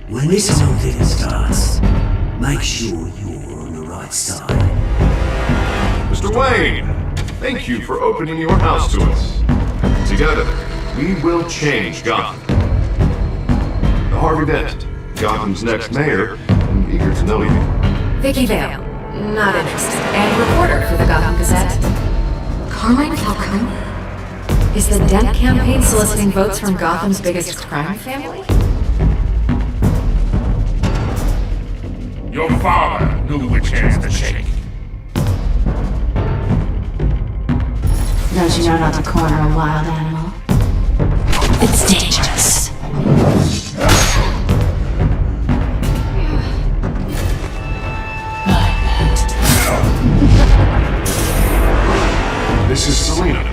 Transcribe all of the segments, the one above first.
When this whole thing starts, make sure you're on the right side. Mr. Wayne, thank you for opening your house to us. Together, we will change Gotham. Harvey Dent, Gotham's next mayor, I'm eager to know you. Vicky Vale, Not interested. And reporter for the Gotham Gazette. Carmine Falcone? Is the Dent campaign soliciting votes from Gotham's biggest crime family? Your father knew which hands to shake. Don't you know not to corner a wild animal? It's dangerous. This is Selina.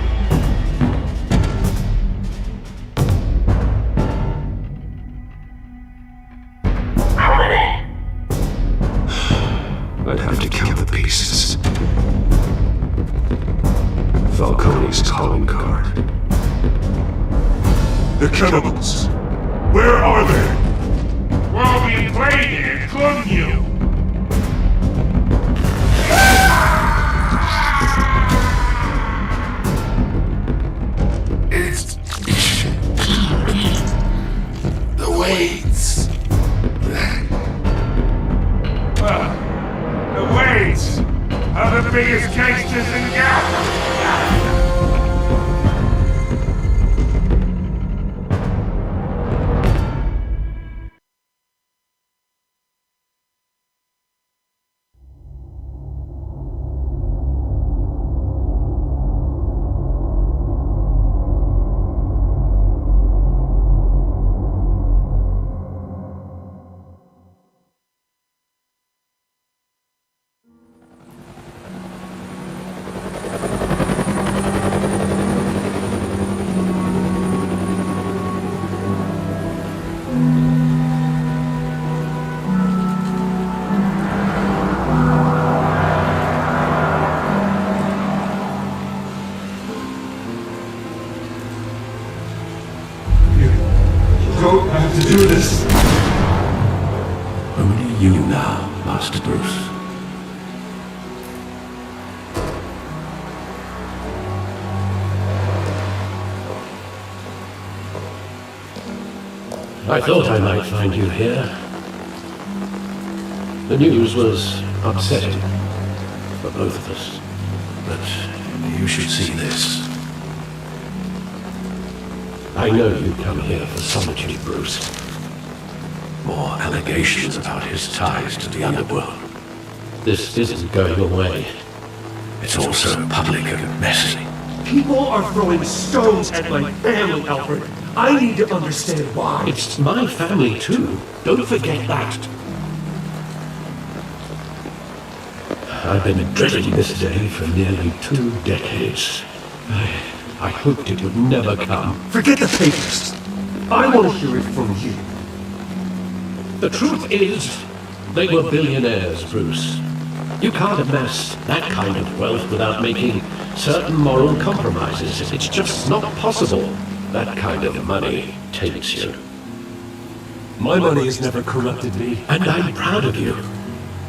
How many? I'd have to count the pieces. Falcone's calling card. The chemicals. Where are they? We're being played here, couldn't you? It's the Wades. The Wades are the biggest gangsters in Gotham. Don't have to do this. Only you now, Master Bruce. I thought I might find you here. The news was upsetting for both of us. But you should see this. I know you come here for solitude, Bruce. More allegations about his ties to the underworld. This isn't going away. It's also public and messy. People are throwing stones at my family, Alfred. I need to understand why. It's my family, too. Don't forget that. I've been dreading this day for nearly 2 decades. I hoped it would never come. Forget the papers. I want to hear it from you. The truth is, they were billionaires, Bruce. You can't amass that kind of wealth without making certain moral compromises. It's just not possible. That kind of money takes you. My money has never corrupted me. And I'm proud of you.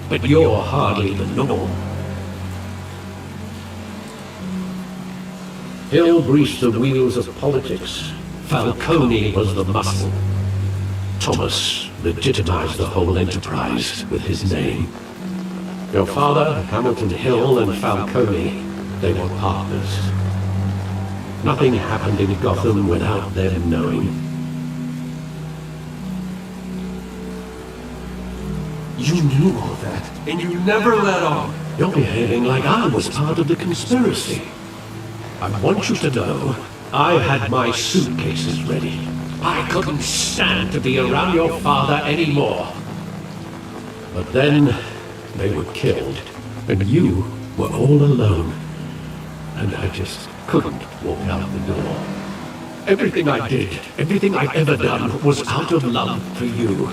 But you're hardly the norm. Hill greased the wheels of politics. Falcone was the muscle. Thomas legitimized the whole enterprise with his name. Your father, Hamilton Hill, and Falcone, they were partners. Nothing happened in Gotham without them knowing. You knew all that, and you never let on. You're behaving like I was part of the conspiracy. I want you to know, I had my suitcases ready. I couldn't stand to be around your father anymore. But then, they were killed, and you were all alone. And I just couldn't walk out the door. Everything I did, everything I've ever done, was out of love for you.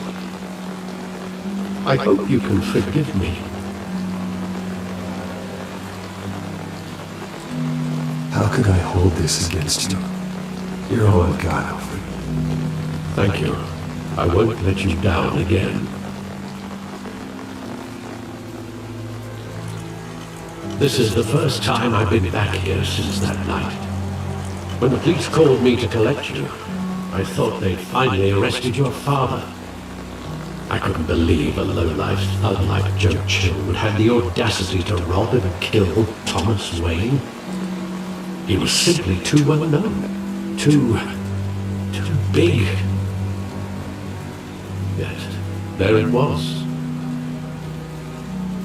I hope you can forgive me. How could I hold this against you? You're all I've got, Alfred. Thank you. I won't let you down again. This is the first time I've been back here since that night. When the police called me to collect you, I thought they'd finally arrested your father. I couldn't believe a lowlife like Joe Chill would have the audacity to rob and kill Thomas Wayne. He was simply too well known, too big. Yet, there it was.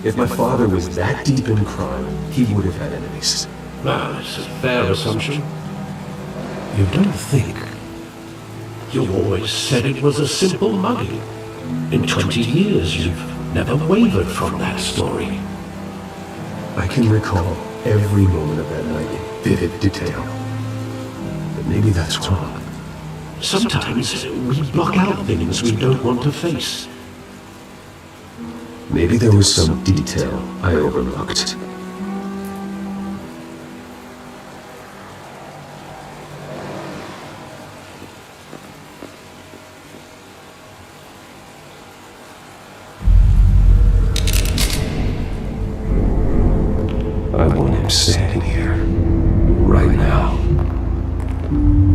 If my father was that deep in crime, he would have had enemies. Well, it's a fair assumption. You don't think? You always said it was a simple mugging. In 20 years, you've never wavered from that story. I can recall every moment of that night in vivid detail. But maybe that's wrong. Sometimes we block out things we don't want to face. Maybe there was some detail I overlooked. I want him standing here, right now.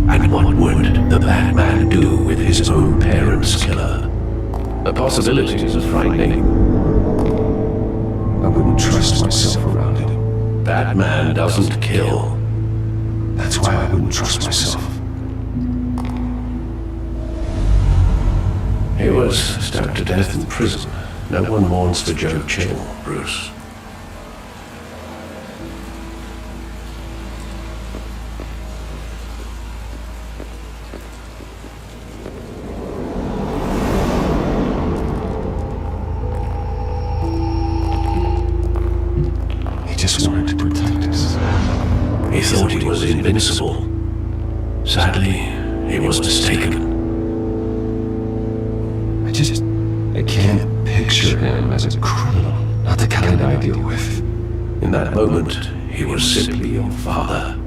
And what would the Batman do with his own parents' killer? The possibilities are frightening. I wouldn't trust myself around him. Batman doesn't kill. That's why I wouldn't trust myself. He was stabbed to death in prison. No one mourns for Joe Chill, Bruce. He just wanted to protect us. He thought he was invincible. Sadly, he was mistaken. I can't picture him as a criminal. Not the kind I deal with. In that moment, he was simply your father.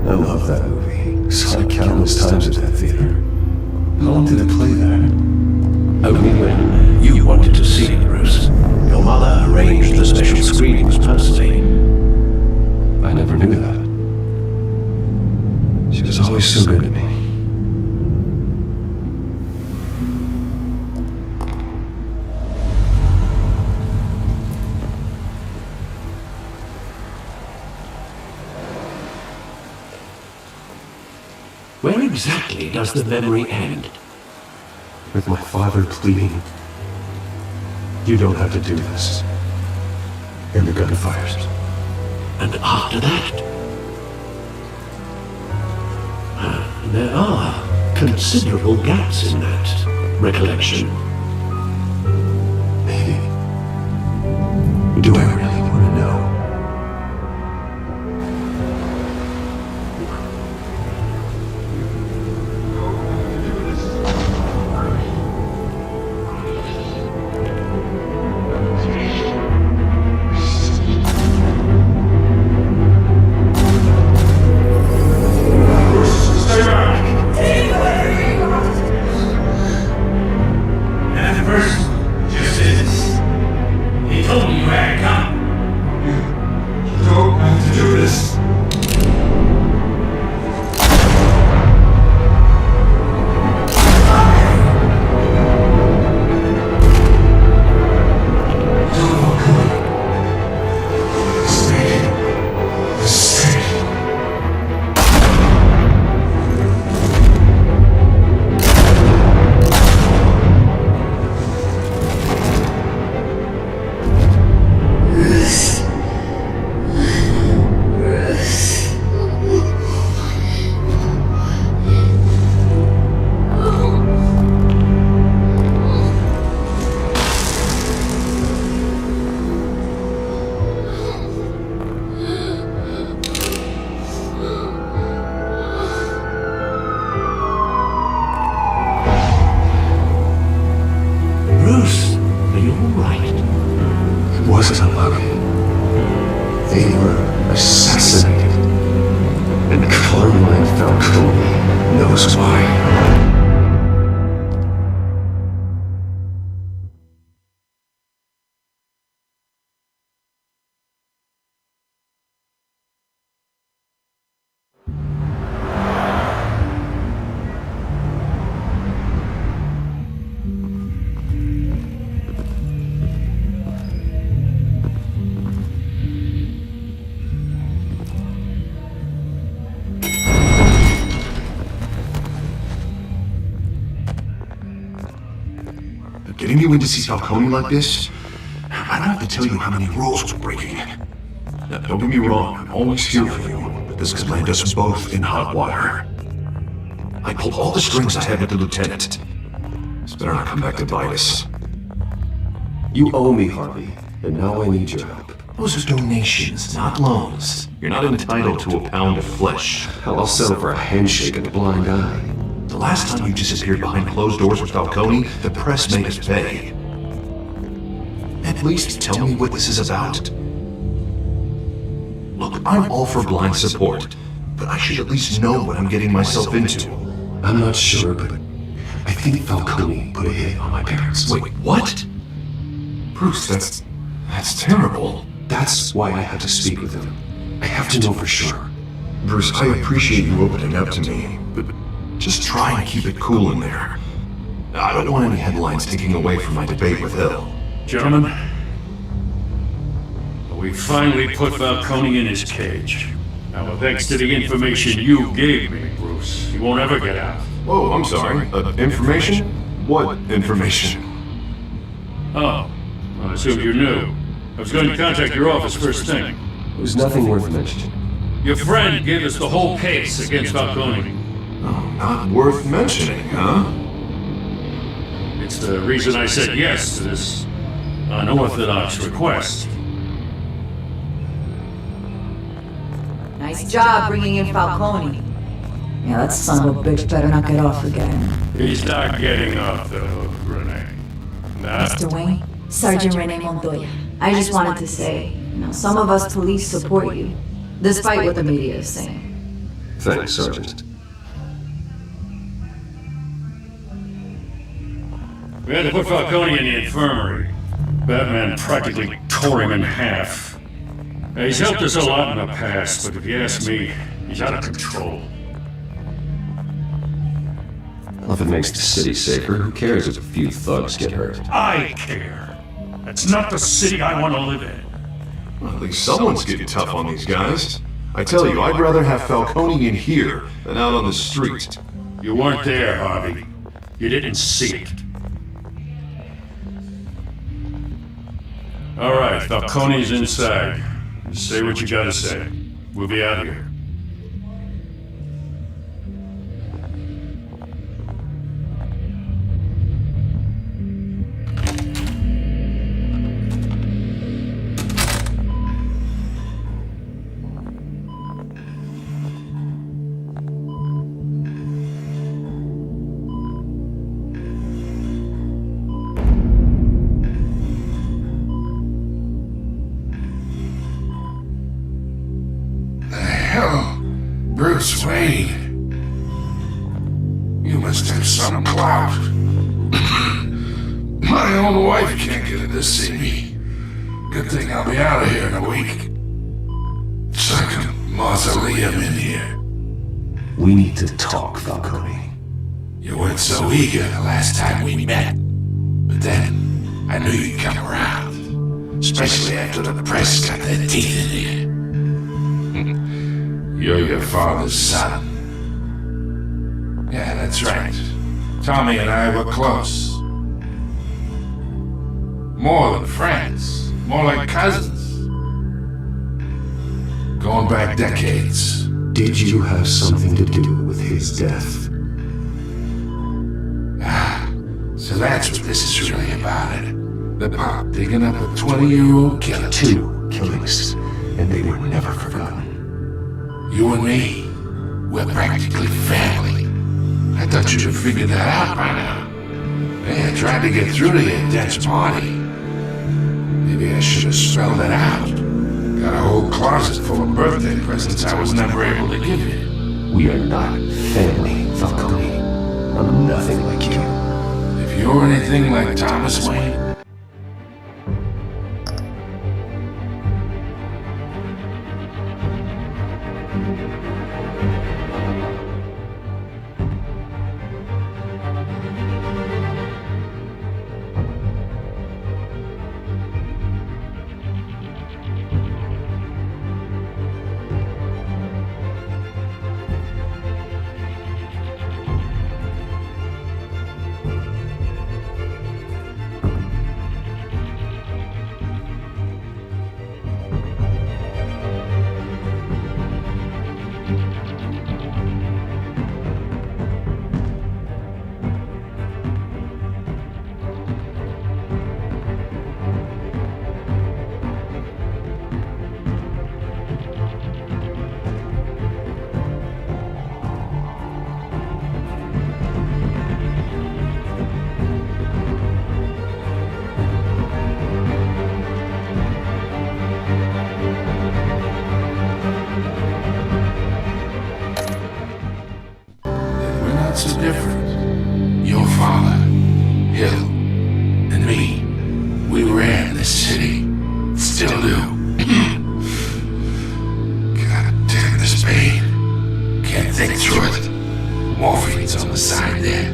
I love that movie. Saw it countless times at that theater. How long did it play there? Only when you wanted to see it, Bruce. Your mother arranged the special screenings personally. I never knew that. She was always so good to me. Where exactly does the memory end? With my father pleading, "You don't have to do this." And the gun fires. And after that? There are considerable gaps in that recollection. Maybe. Do I really want to know? wasn't alone. They were assassinated. And Carmine Falcone knows why. Getting you in to see Falcone like this? I don't have to tell you how many rules we're breaking. Now, don't get me wrong, I'm always here for you, but this could land us both in hot water. I pulled all the strings I had with the lieutenant. This better not come back to bite us. You owe me, Harvey, and now I need your help. Those are donations, not loans. You're not entitled to a pound of flesh. Hell, I'll settle for a handshake and a blind eye. The last time you disappeared behind closed doors with Falcone, the press made us pay. At least tell me what this is about. Look, I'm all for blind support, but I should at least know what I'm getting myself into. I'm not sure, but I think Falcone put a hit on my parents. Wait, what? Bruce, that's terrible. That's why I had to speak with him. I have to know for sure. Bruce, I appreciate you opening up to me, but just try and keep it cool in there. I don't want any headlines taking away from my debate with Hill. Gentlemen, we finally put Falcone in his cage. Now, thanks to the information you gave me, Bruce, he won't ever get out. Oh, I'm sorry. Information? What information? Oh, I assume you knew. I was going to contact your office first thing. It was nothing worth mentioning. Your friend gave us the whole case against Falcone. Oh, not worth mentioning, huh? It's the reason I said yes to this unorthodox request. Nice job bringing in Falcone. Yeah, that son of a bitch better not get off again. He's not getting off the hook, Renee. Nah. Mr. Wayne, Sergeant Renee Montoya. I just wanted to say, some of us police support you, despite what the media is saying. Thanks, Sergeant. We had to put Falcone in the infirmary. Batman practically tore him in half. He's helped us a lot in the past, but if you ask me, he's out of control. Well, if it makes the city safer, who cares if a few thugs get hurt? I care. That's not the city I want to live in. Well, at least someone's getting tough on these guys. I tell you, I'd rather have Falcone in here than out on the street. You weren't there, Harvey. You didn't see it. All right, Falcone's inside. Say what you gotta say. We'll be out of here. Bruce Wayne. You must have some clout. My own wife can't get in to see me. Good thing I'll be out of here in a week. It's like a mausoleum in here. We need to talk, Falcone. You weren't so eager the last time we met. But then, I knew you'd come around. Especially after the press got their teeth in you. You're your father's son. Yeah, that's right. Tommy and I were close. More than friends. More like cousins. Going back decades. Did you have something to do with his death? So that's what this is really about. The pop digging up a 20-year-old killer. 2 killings, and they were never forgotten. You and me, we're practically family. I thought you'd have figured that out by now. Yeah, I tried to get through to your dad's party. Maybe I should have spelled it out. Got a whole closet full of birthday presents I was never able to give you. We are not family, Falcone. I'm nothing like you. If you're anything like Thomas Wayne, father, Hill, and me, we ran this city. Still do. God damn this pain. Can't think through it. Morphine's on the side there.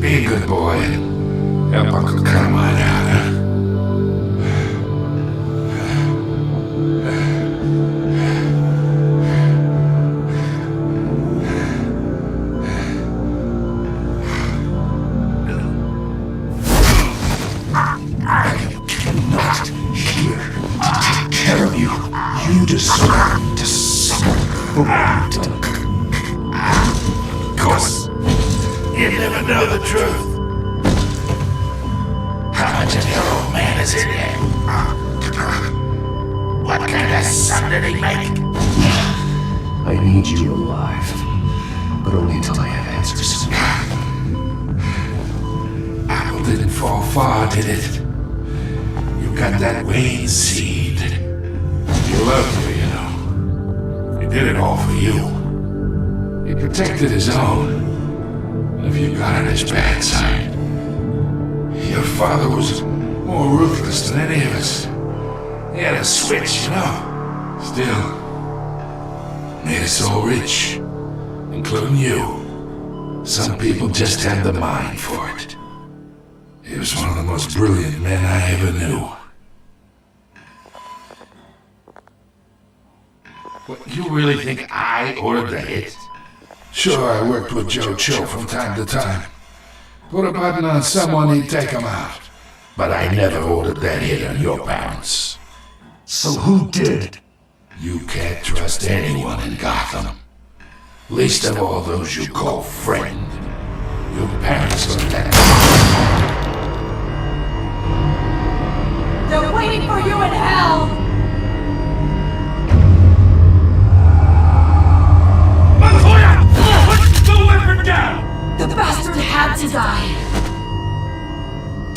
Be a good boy and help Uncle Carmine out, huh? You deserve to suffer. Of course, you never know the truth. How much of your old man is in there? What kind of son did he make? I need you alive, but only until I have answers. Apple didn't fall far, did it? You got that Wayne seed. He loved you, you know. He did it all for you. He protected his own. And if you got on his bad side, your father was more ruthless than any of us. He had a switch, you know. Still, made us all rich, including you. Some people just had the mind for it. He was one of the most brilliant men I ever knew. What, you really think I ordered the hit? Sure, I worked with Joe Chill from time to time. Put a button on someone, he'd take him out. But I never ordered that hit on your parents. So who did? You can't trust anyone in Gotham. Least of all those you call friend. Your parents are dead. They're waiting for you in hell! Montoya! Put the weapon down! The bastard had to die!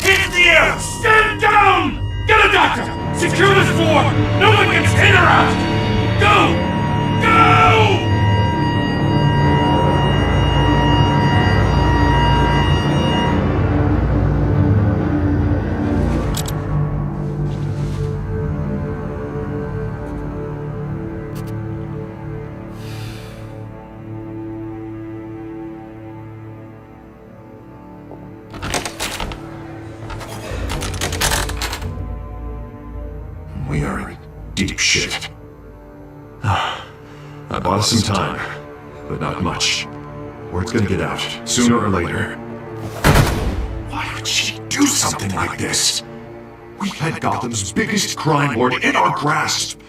Hands in the air! Stand down! Get a doctor! Secure this floor! No one gets in or out! Go! Go! We are in deep shit. I bought us some time, but not much. Word's gonna get out, sooner or later. Why would she do something like this? We had Gotham's biggest crime lord in our grasp.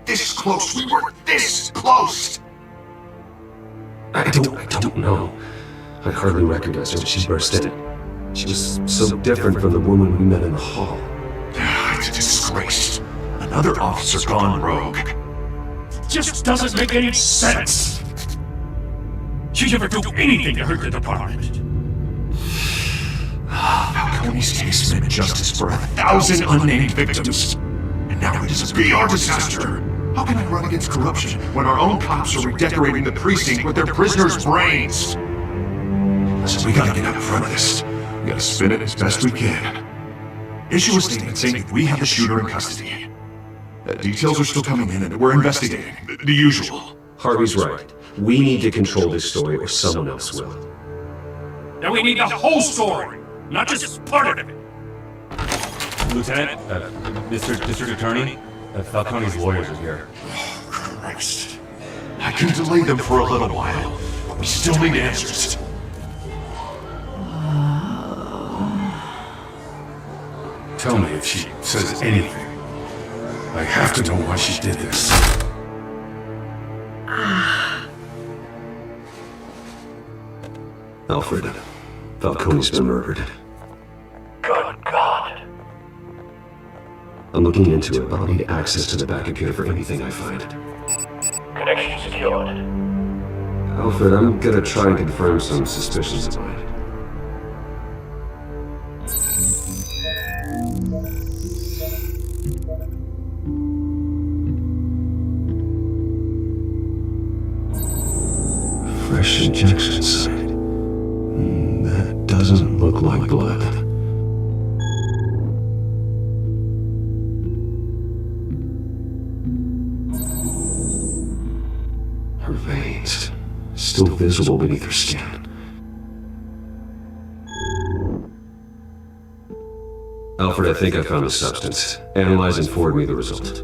This close, we were this close! I don't know. I hardly recognized her when she burst in. She was so different from the woman we met in the hall. It's a disgrace. Another officer gone rogue. Just doesn't make any sense. She'd never do anything to hurt the department. Falcone's case meant justice for 1,000 unnamed victims. And now it is be our disaster. How can I run against corruption when our own cops are redecorating the precinct with their prisoners' brains? Listen, we gotta get out in front of this. We gotta spin it as best we can. Issue a statement saying that we have the shooter in custody. Details are still coming in and we're investigating. The usual. Harvey's right. We need to control this story or someone else will. Now we need the whole story, not just part of it. Lieutenant, Mr. District Attorney, Falcone's lawyers are here. Oh, Christ. I can delay them for a little while, but we still need answers. Tell me if she says anything. I have to know why she did this. Alfred, Falcone's been murdered. Good God. I'm looking into it, but I'll need access to the backup here for anything I find. Connection secured. Alfred, I'm gonna try and confirm some suspicions of mine. Fresh injection site. visible beneath her skin. Alfred, I think I found the substance. Analyze and forward me the result.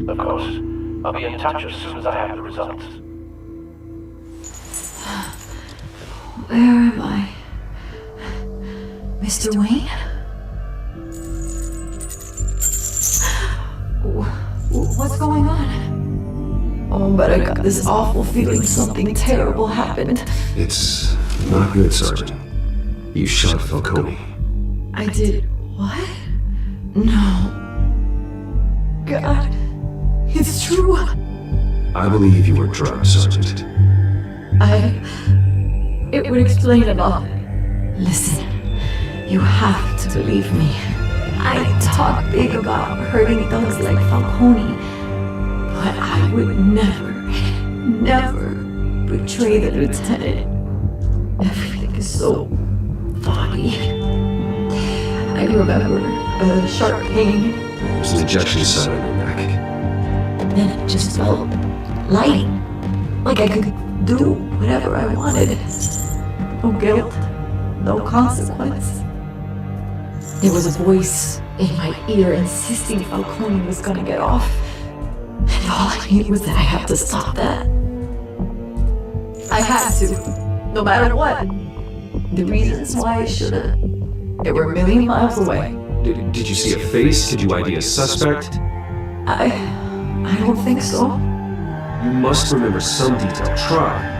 Of course. I'll be in touch as soon as I have the results. Where am I? Mr. Wayne? What's going on? Oh, but I got this awful feeling something terrible happened. It's not good, Sergeant. You shot Falcone. I did what? No. God, it's true. I believe you were drugged, Sergeant. It would explain a lot. Listen, you have to believe me. I talk big about hurting thugs like Falcone, but I would never betray the lieutenant. Everything is so foggy. I remember a sharp pain. There's an injection site on your neck. Then it just felt light. Like I could do whatever I wanted. No guilt, no consequence. There was a voice in my ear insisting Falcone was gonna get off. And all I knew was that I had to stop that. I had to, no matter what. The reasons why I should've, they were a million miles away. Did you see a face? Did you ID a suspect? I don't think so. You must remember some detail. Try.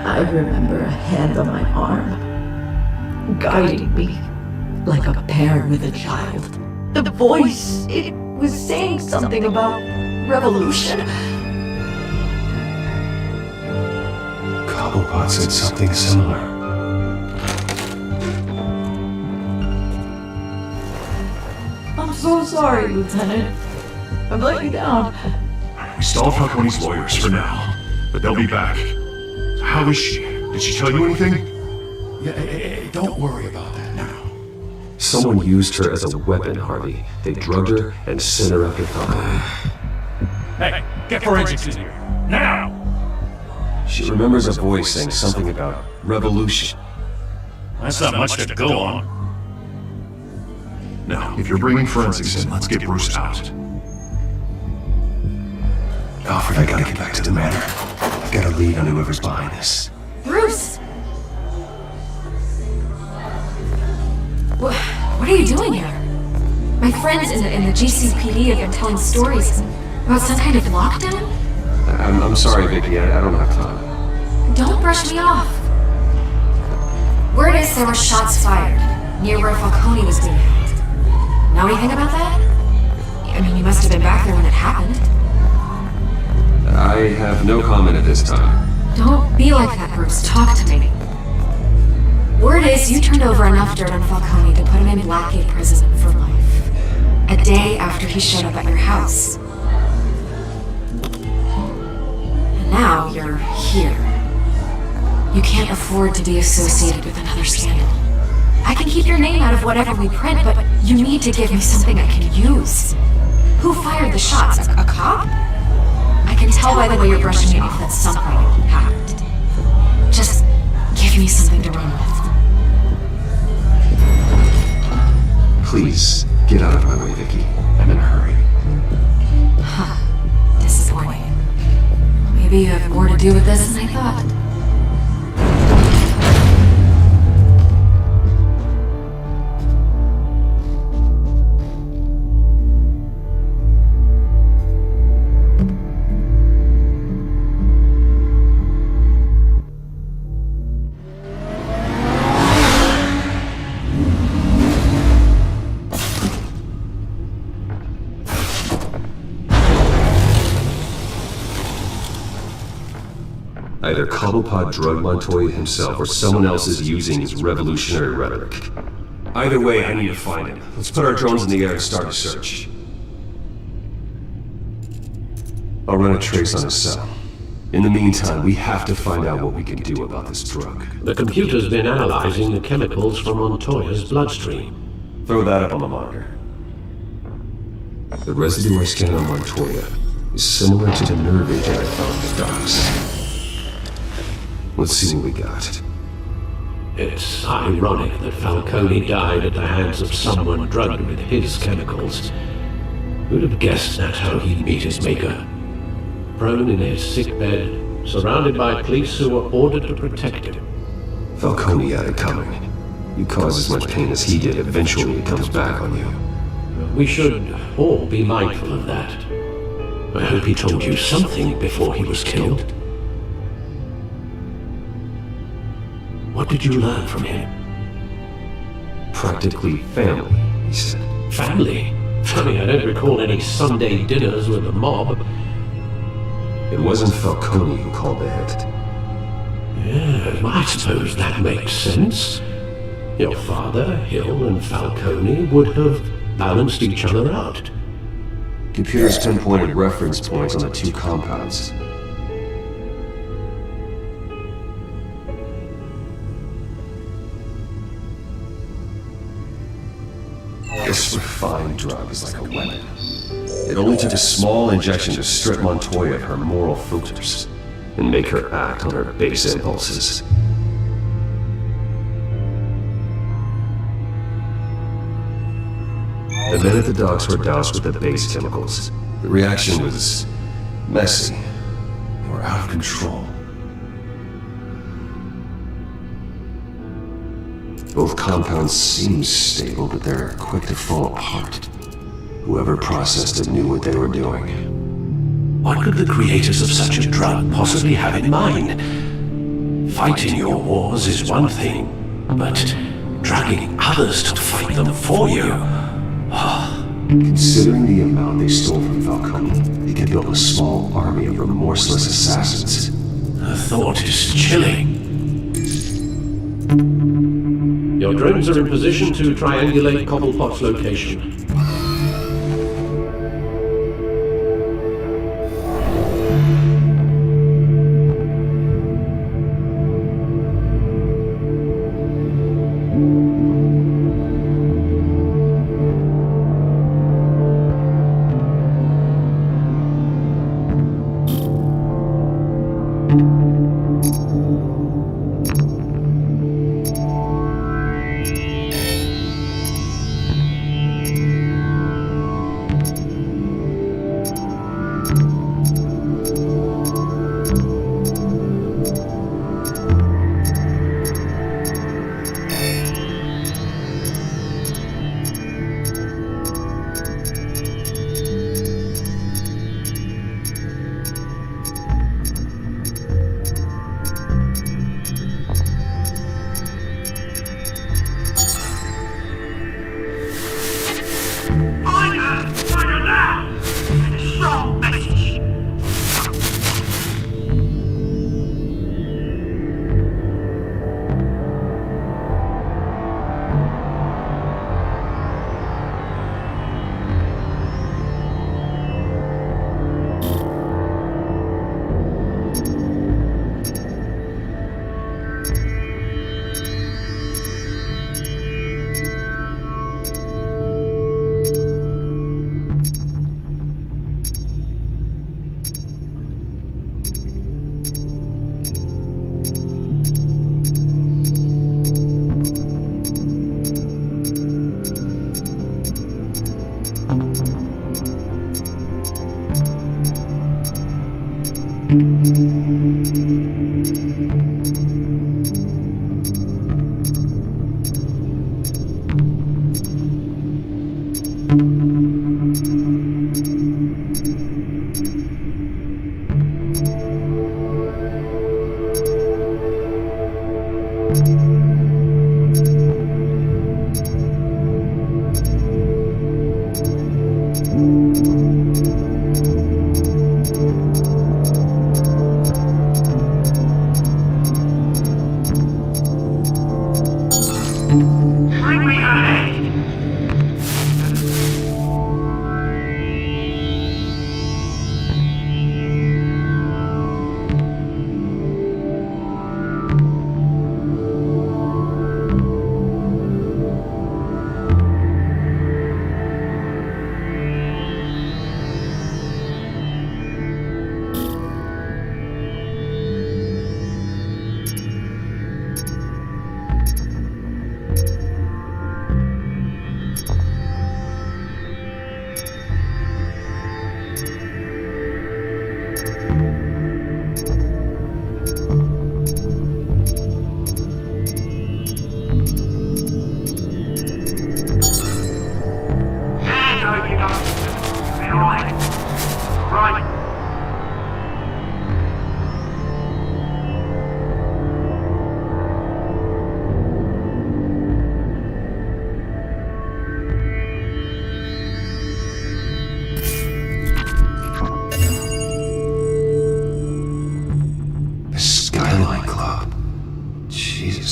I remember a hand on my arm, guiding me like a parent with a child. The voice, it was saying something about revolution. Cobblepot said something similar. I'm so sorry, Lieutenant. I've let you down. We stalled Falcone's lawyers for now, but they'll be back. How is she? Did she tell you anything? Yeah, don't worry about that now. Someone used her as a weapon, Harvey. They drugged her and sent her after Falcone. Hey, get forensics in here. Now! She remembers a voice saying something about revolution. That's not much to go on. Now, if you're bringing forensics in, let's get Bruce out. Alfred, I gotta get back to the manor. I got a lead on whoever's behind this. Bruce! What are you doing here? My friends in the GCPD have been telling stories about some kind of lockdown? I'm sorry, Vicky. I don't have time. Don't brush me off. Word is there were shots fired near where Falcone was being held. Know anything about that? I mean, you must have been back there when it happened. I have no comment at this time. Don't be like that, Bruce. Talk to me. Word is you turned over enough dirt on Falcone to put him in Blackgate prison for life. A day after he showed up at your house. And now you're here. You can't afford to be associated with another scandal. I can keep your name out of whatever we print, but you need to give me something I can use. Who fired the shots? A cop? I can tell by the way you're brushing me off that something happened. Just give me something to run with. Please, get out of my way, Vicky. I'm in a hurry. Huh. Disappointing. Maybe you have more to do with this than I thought. Either Cobblepot drugged Montoya himself or someone else is using his revolutionary rhetoric. Either way, I need to find him. Let's put our drones in the air and start a search. I'll run a trace on his cell. In the meantime, we have to find out what we can do about this drug. The computer's been analyzing the chemicals from Montoya's bloodstream. Throw that up on the monitor. The residue I scanned on Montoya is similar to the nerve agent I found in the docks. Let's see what we got. It's ironic that Falcone died at the hands of someone drugged with his chemicals. Who'd have guessed that's how he'd meet his maker? Prone in his sickbed, surrounded by police who were ordered to protect him. Falcone had it coming. You cause as much pain as he did, eventually it comes back on you. We should all be mindful of that. I hope he told you something before he was killed. What did you learn from him? Practically family, he said. Family? Funny, I don't recall any Sunday dinners with the mob. It wasn't Falcone who called the hit. Yeah, I suppose that makes sense. Your father, Hill, and Falcone would have balanced each other out. Computers pinpointed reference points on the two compounds. This refined drug is like a weapon. It only took a small injection to strip Montoya of her moral filters and make her act on her base impulses. The minute the dogs were doused with the base chemicals, the reaction was messy or out of control. Both compounds seem stable, but they're quick to fall apart. Whoever processed it knew what they were doing. What could the creators of such a drug possibly have in mind? Fighting your wars is one thing, but drugging others to fight them for you? Considering the amount they stole from Falcone, they could build a small army of remorseless assassins. The thought is chilling. Your drones are in position to triangulate Cobblepot's location.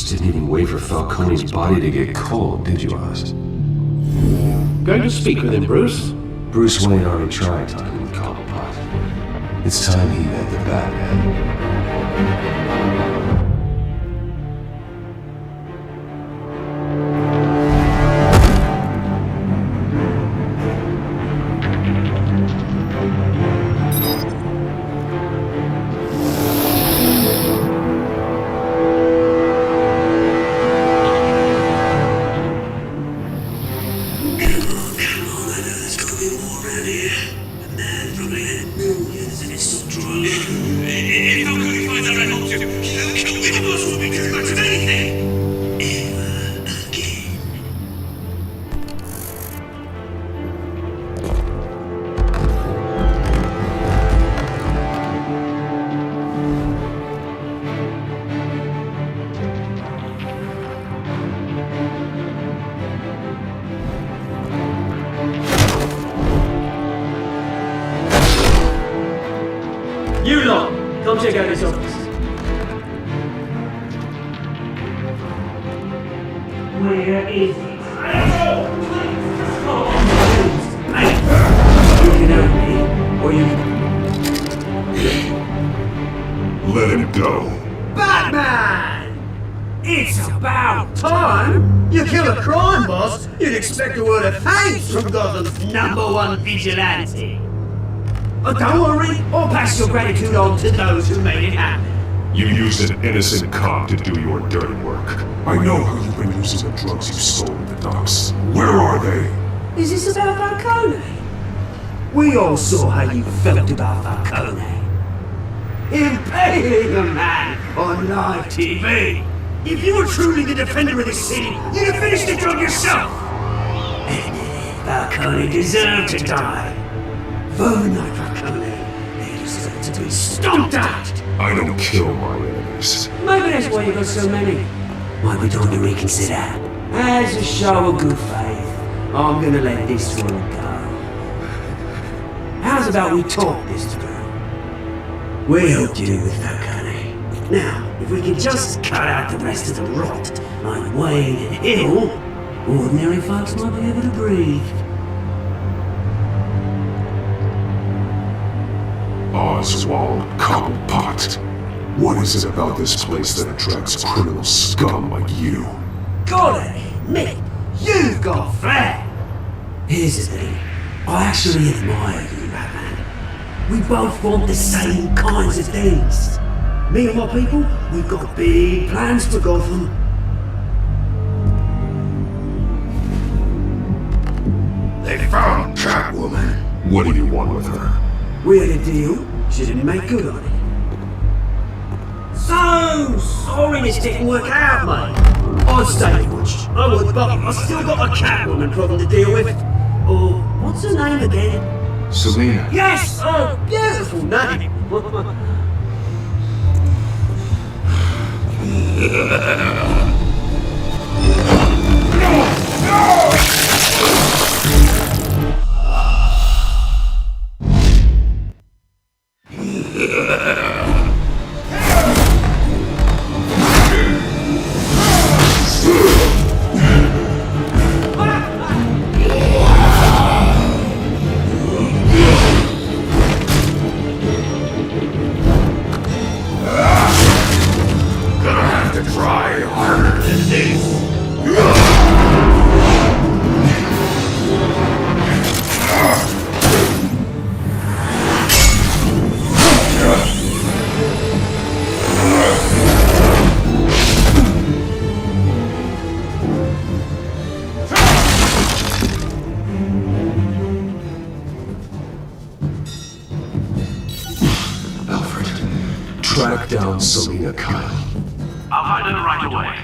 just didn't even wait for Falcone's body to get cold, did you, Oz? Going to speak with him, Bruce? Bruce Wayne already tried talking with Cobblepot. It's time he met the Batman. You lot, come check out his office. Where is it? You can help me, or you Let him go. Batman! It's about time! You kill a crime boss, you'd expect a word of thanks from Gotham's #1 vigilante. But don't worry, I'll pass your gratitude on to those who made it happen. You used an innocent cop to do your dirty work. I know how you've been using the drugs you stole at the docks. Where are they? Is this about Falcone? We all saw how you felt about Falcone. Impaling a man on live TV. If you were truly the defender of this city, you'd have finished the job yourself. And Falcone deserved to die. Vermin like Falcone, they deserve to be stomped out. I don't kill my enemies. Maybe that's why you got so many. Might be time to reconsider. As a show of good faith, I'm gonna let this one go. How's about we talk this through? We helped you with Falcone. Now, if we could just cut out the rest of the rot, like Wayne and Hill, ordinary folks might be able to breathe. Oswald Cobblepot. What is it about this place that attracts criminal scum like you? Golly, Mick, you've got flair. Here's the thing. I actually admire you, Batman. We both want the same kinds of things. Me and my people, we've got big plans for Gotham. They found Catwoman. What do you want with her? We had a deal, she didn't make good on it. So sorry this didn't work out, mate. I'd stay watch. I would, but I still got a Catwoman problem to deal with. Oh, what's her name again? Selina. Yes! Oh, beautiful name! Track down Selina Kyle. I'll find her right away.